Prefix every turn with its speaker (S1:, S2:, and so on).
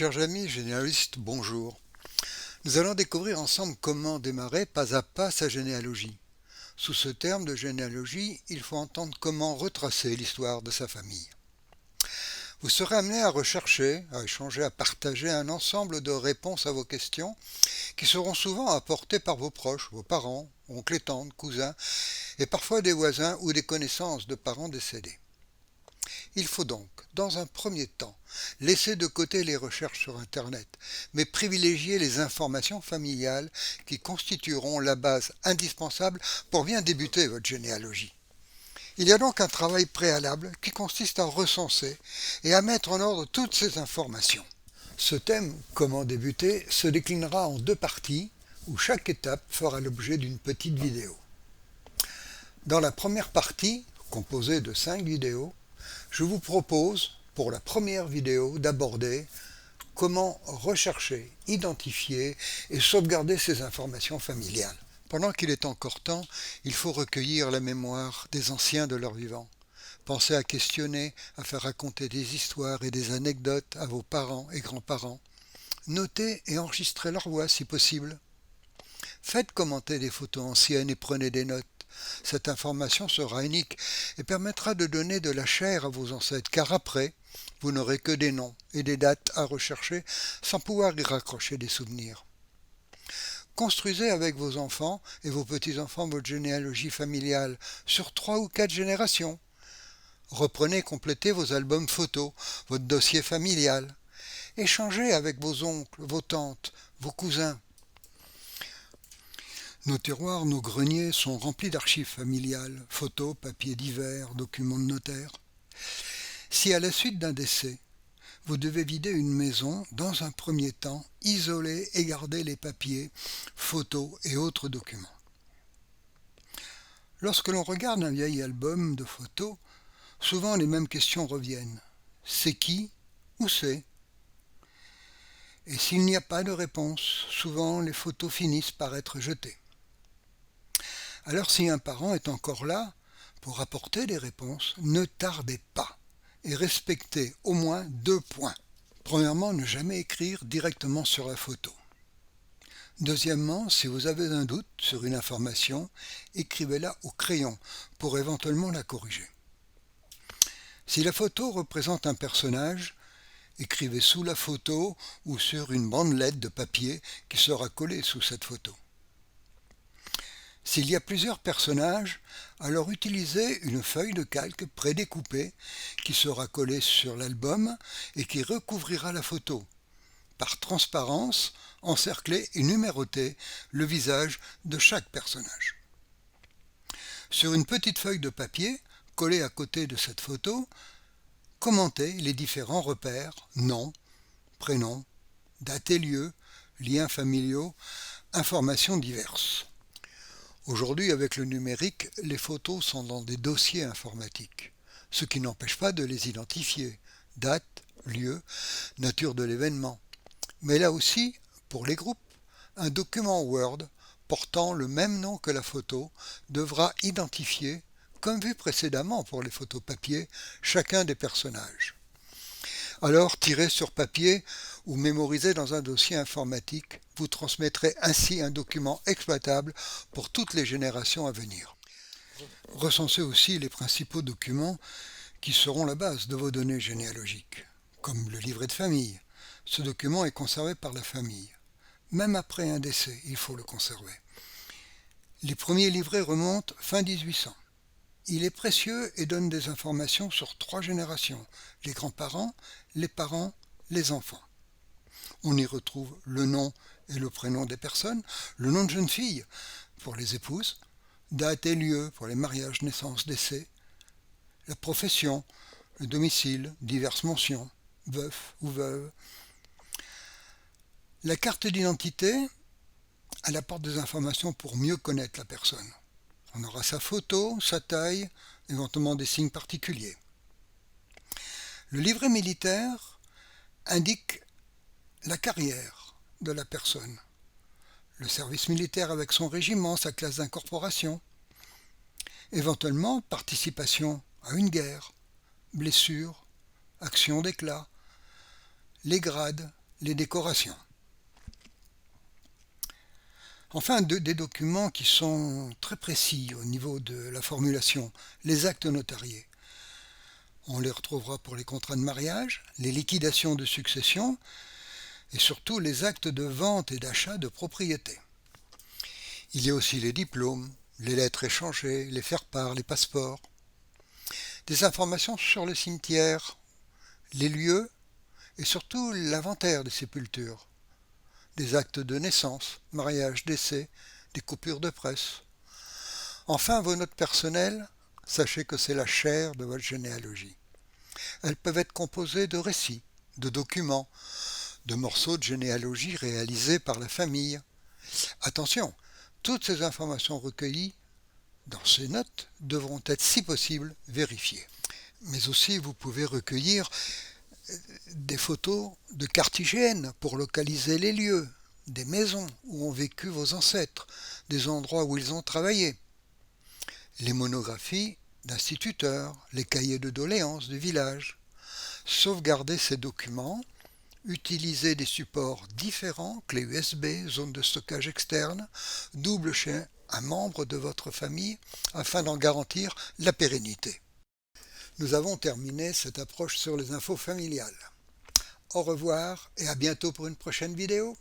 S1: Chers amis généalogistes, bonjour. Nous allons découvrir ensemble comment démarrer pas à pas sa généalogie. Sous ce terme de généalogie, il faut entendre comment retracer l'histoire de sa famille. Vous serez amené à rechercher, à échanger, à partager un ensemble de réponses à vos questions qui seront souvent apportées par vos proches, vos parents, oncles et tantes, cousins, et parfois des voisins ou des connaissances de parents décédés. Il faut donc, dans un premier temps, laisser de côté les recherches sur Internet, mais privilégier les informations familiales qui constitueront la base indispensable pour bien débuter votre généalogie. Il y a donc un travail préalable qui consiste à recenser et à mettre en ordre toutes ces informations. Ce thème, comment débuter, se déclinera en deux parties où chaque étape fera l'objet d'une petite vidéo. Dans la première partie, composée de 5 vidéos, je vous propose, pour la première vidéo, d'aborder comment rechercher, identifier et sauvegarder ces informations familiales. Pendant qu'il est encore temps, il faut recueillir la mémoire des anciens de leur vivant. Pensez à questionner, à faire raconter des histoires et des anecdotes à vos parents et grands-parents. Notez et enregistrez leur voix si possible. Faites commenter des photos anciennes et prenez des notes. Cette information sera unique et permettra de donner de la chair à vos ancêtres, car après, vous n'aurez que des noms et des dates à rechercher sans pouvoir y raccrocher des souvenirs. Construisez avec vos enfants et vos petits-enfants votre généalogie familiale sur 3 ou 4 générations. Reprenez et complétez vos albums photos, votre dossier familial. Échangez avec vos oncles, vos tantes, vos cousins. Nos tiroirs, nos greniers sont remplis d'archives familiales, photos, papiers divers, documents de notaire. Si à la suite d'un décès, vous devez vider une maison, dans un premier temps, isolez et gardez les papiers, photos et autres documents. Lorsque l'on regarde un vieil album de photos, souvent les mêmes questions reviennent. C'est qui? Où c'est? Et s'il n'y a pas de réponse, souvent les photos finissent par être jetées. Alors si un parent est encore là pour apporter des réponses, ne tardez pas et respectez au moins 2 points. Premièrement, ne jamais écrire directement sur la photo. Deuxièmement, si vous avez un doute sur une information, écrivez-la au crayon pour éventuellement la corriger. Si la photo représente un personnage, écrivez sous la photo ou sur une bandelette de papier qui sera collée sous cette photo. S'il y a plusieurs personnages, alors utilisez une feuille de calque prédécoupée qui sera collée sur l'album et qui recouvrira la photo. Par transparence, encerclez et numérotez le visage de chaque personnage. Sur une petite feuille de papier, collée à côté de cette photo, commentez les différents repères, noms, prénoms, date et lieu, liens familiaux, informations diverses. Aujourd'hui, avec le numérique, les photos sont dans des dossiers informatiques, ce qui n'empêche pas de les identifier, date, lieu, nature de l'événement. Mais là aussi, pour les groupes, un document Word portant le même nom que la photo devra identifier, comme vu précédemment pour les photos papier, chacun des personnages. Alors, tirez sur papier ou mémorisez dans un dossier informatique, vous transmettrez ainsi un document exploitable pour toutes les générations à venir. Recensez aussi les principaux documents qui seront la base de vos données généalogiques, comme le livret de famille. Ce document est conservé par la famille. Même après un décès, il faut le conserver. Les premiers livrets remontent fin 1800. Il est précieux et donne des informations sur 3 générations, les grands-parents, les parents, les enfants. On y retrouve le nom et le prénom des personnes, le nom de jeune fille pour les épouses, date et lieu pour les mariages, naissances, décès, la profession, le domicile, diverses mentions, veuf ou veuve. La carte d'identité, elle apporte des informations pour mieux connaître la personne. On aura sa photo, sa taille, éventuellement des signes particuliers. Le livret militaire indique la carrière de la personne, le service militaire avec son régiment, sa classe d'incorporation, éventuellement participation à une guerre, blessure, action d'éclat, les grades, les décorations. Enfin, des documents qui sont très précis au niveau de la formulation, les actes notariés. On les retrouvera pour les contrats de mariage, les liquidations de succession et surtout les actes de vente et d'achat de propriété. Il y a aussi les diplômes, les lettres échangées, les faire-part, les passeports. Des informations sur le cimetière, les lieux et surtout l'inventaire des sépultures. Des actes de naissance, mariage, décès, des coupures de presse. Enfin, vos notes personnelles, sachez que c'est la chair de votre généalogie. Elles peuvent être composées de récits, de documents, de morceaux de généalogie réalisés par la famille. Attention, toutes ces informations recueillies dans ces notes devront être, si possible, vérifiées. Mais aussi, vous pouvez recueillir des photos de cartes hygiène pour localiser les lieux, des maisons où ont vécu vos ancêtres, des endroits où ils ont travaillé, les monographies d'instituteurs, les cahiers de doléances du village. Sauvegardez ces documents, utilisez des supports différents, clés USB, zone de stockage externe, double chez un membre de votre famille afin d'en garantir la pérennité. Nous avons terminé cette approche sur les infos familiales. Au revoir et à bientôt pour une prochaine vidéo.